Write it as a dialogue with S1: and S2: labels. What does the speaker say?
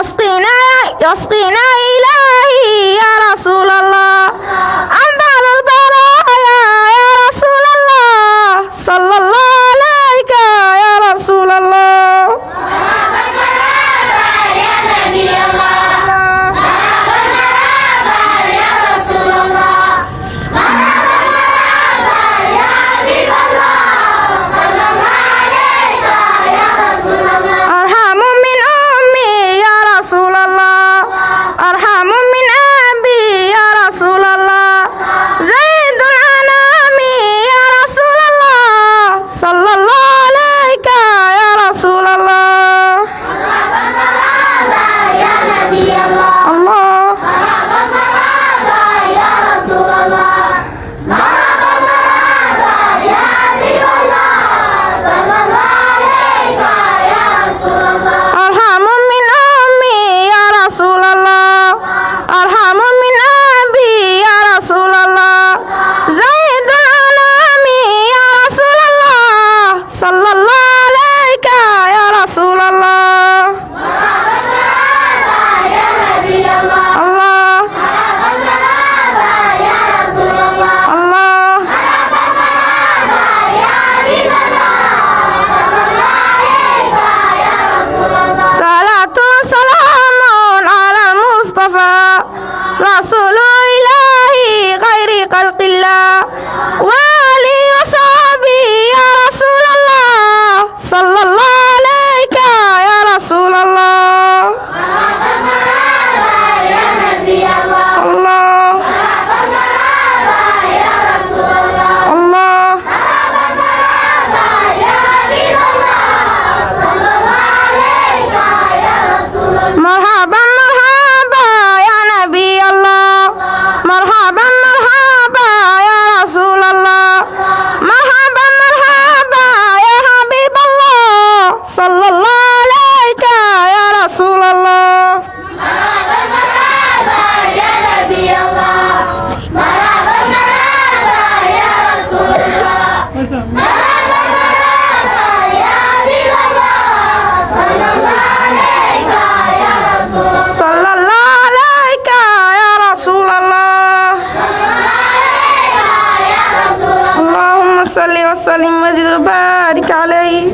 S1: يسقينا إلهي يا رسول الله أنبال البرايا يا رسول الله صلى الله عليك يا رسول الله
S2: يا نبي الله يا رسول الله يا حبيب الله صلى الله عليك يا رسول الله
S1: أرحم من أمي يا رسول الله أرحم من أبي يا رسول الله زيد الأنام يا رسول الله صلى الله عليك يا رسول الله
S2: يا نبي الله
S1: الله
S2: يا رسول الله يا حبيب الله صلى الله عليك يا رسول الله
S1: أرحم من أمي يا رسول الله أرحم من أبي يا رسول الله زيد الأنام يا رسول الله صلى الله عليك يا رسول الله
S2: يا نبي الله
S1: الله
S2: يا رسول الله
S1: الله
S2: يا حبيب الله صلى الله عليك يا رسول الله
S1: صلاة وسلام على المصطفى رسول إلهي غير خلق الله وآله وصحبه يا رسول الله صلى الله عليك يا رسول الله
S2: يا نبي الله
S1: الله
S2: يا رسول الله
S1: الله
S2: يا حبيب الله صلى الله عليك يا رسول الله
S1: مرحبا مرحبا يا نبي الله مرحبا مرحبا يا رسول الله مرحبا مرحبا يا حبيب الله صلى الله عليك يا رسول الله
S2: يا نبي الله مرحبا مرحبا يا رسول الله مرحبا يا حبيب الله صلى الله عليك يا رسول الله
S1: صلى الله عليك يا رسول الله
S2: يا رسول الله
S1: اللهم صل وسلم وزد وبارك عليه